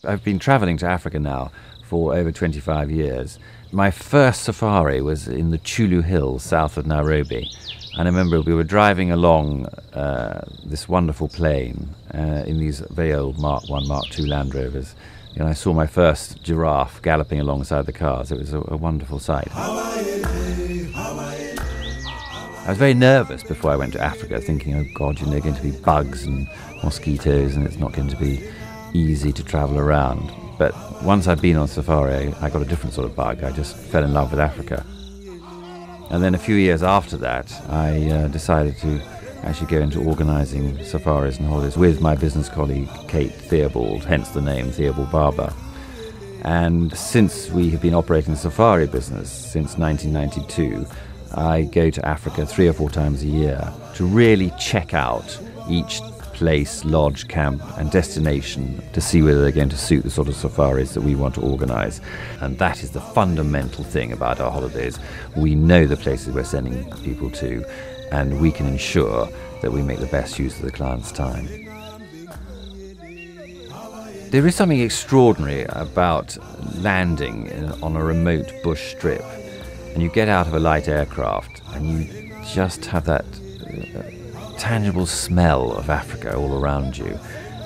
I've been travelling to Africa now for over 25 years. My first safari was in the Chulu Hills south of Nairobi. And I remember we were driving along this wonderful plain in these very old Mark I, Mark II Land Rovers. And I saw my first giraffe galloping alongside the cars. It was a wonderful sight. I was very nervous before I went to Africa, thinking, oh God, there are going to be bugs and mosquitoes and it's not going to be easy to travel around. But once I'd been on safari, I got a different sort of bug. I just fell in love with Africa. And then a few years after that, I decided to actually go into organising safaris and holidays with my business colleague, Kate Theobald, hence the name Theobald Barber. And since we have been operating the safari business since 1992, I go to Africa 3 or 4 times a year to really check out each place, lodge, camp and destination to see whether they're going to suit the sort of safaris that we want to organise. And that is the fundamental thing about our holidays. We know the places we're sending people to, and we can ensure that we make the best use of the client's time. There is something extraordinary about landing on a remote bush strip, and you get out of a light aircraft and you just have that tangible smell of Africa all around you,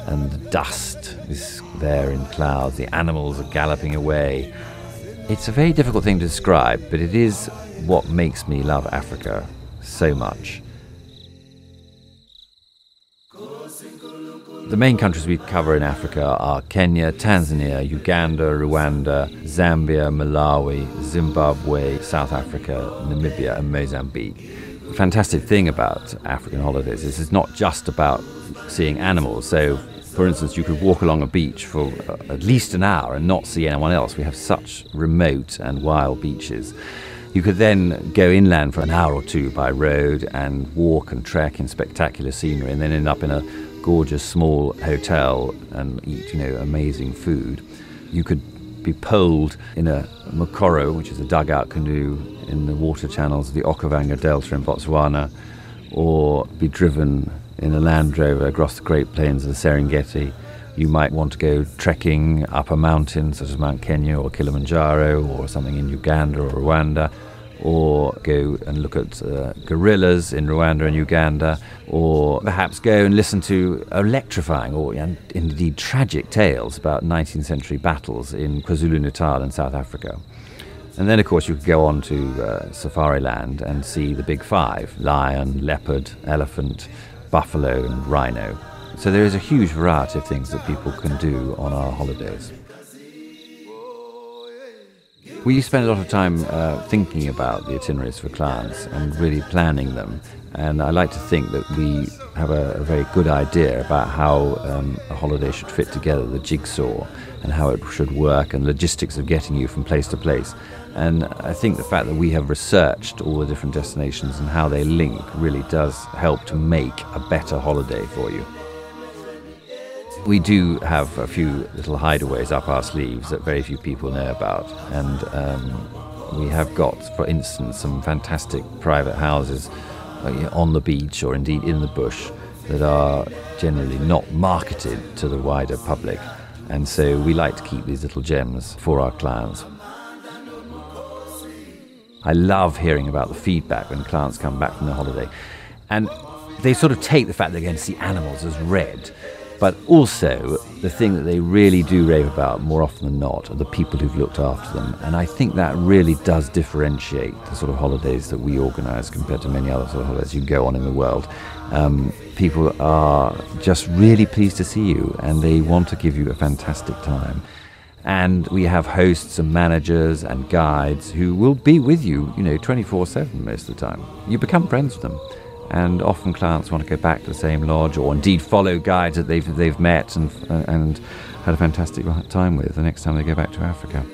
and the dust is there in clouds, the animals are galloping away. It's a very difficult thing to describe, but it is what makes me love Africa so much. The main countries we cover in Africa are Kenya, Tanzania, Uganda, Rwanda, Zambia, Malawi, Zimbabwe, South Africa, Namibia and Mozambique. The fantastic thing about African holidays is it's not just about seeing animals. So, for instance, you could walk along a beach for at least an hour and not see anyone else. We have such remote and wild beaches. You could then go inland for an hour or two by road and walk and trek in spectacular scenery, and then end up in a gorgeous small hotel and eat, amazing food. You could be poled in a mokoro, which is a dugout canoe in the water channels of the Okavango Delta in Botswana, or be driven in a Land Rover across the Great Plains of the Serengeti. You might want to go trekking up a mountain such as Mount Kenya or Kilimanjaro or something in Uganda or Rwanda, or go and look at gorillas in Rwanda and Uganda, or perhaps go and listen to electrifying or indeed tragic tales about 19th century battles in KwaZulu-Natal in South Africa. And then, of course, you could go on to Safari Land and see the big 5: lion, leopard, elephant, buffalo and rhino. So there is a huge variety of things that people can do on our holidays. We spend a lot of time thinking about the itineraries for clients and really planning them. And I like to think that we have a very good idea about how a holiday should fit together, the jigsaw, and how it should work, and logistics of getting you from place to place. And I think the fact that we have researched all the different destinations and how they link really does help to make a better holiday for you. We do have a few little hideaways up our sleeves that very few people know about, and we have got, for instance, some fantastic private houses on the beach or indeed in the bush that are generally not marketed to the wider public, and so we like to keep these little gems for our clients. I love hearing about the feedback when clients come back from their holiday, and they sort of take the fact they're going to see animals as read. But also, the thing that they really do rave about more often than not are the people who've looked after them. And I think that really does differentiate the sort of holidays that we organise compared to many other sort of holidays you go on in the world. People are just really pleased to see you, and they want to give you a fantastic time. And we have hosts and managers and guides who will be with you, 24/7 most of the time. You become friends with them. And often clients want to go back to the same lodge, or indeed follow guides that they've met and had a fantastic time with the next time they go back to Africa.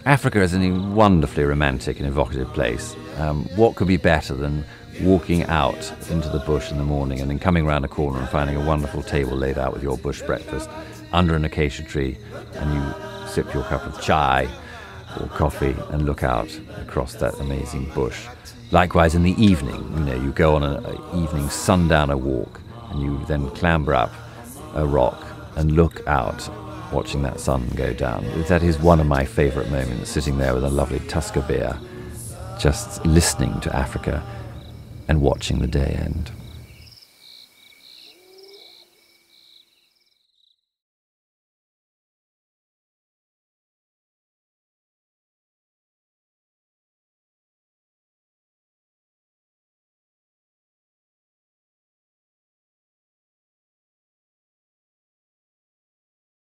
Africa is a wonderfully romantic and evocative place. What could be better than walking out into the bush in the morning and then coming around a corner and finding a wonderful table laid out with your bush breakfast under an acacia tree, and you sip your cup of chai or coffee and look out across that amazing bush. Likewise, in the evening, you go on an evening sundowner walk, and you then clamber up a rock and look out, watching that sun go down. That is one of my favourite moments, sitting there with a lovely tusker beer, just listening to Africa and watching the day end.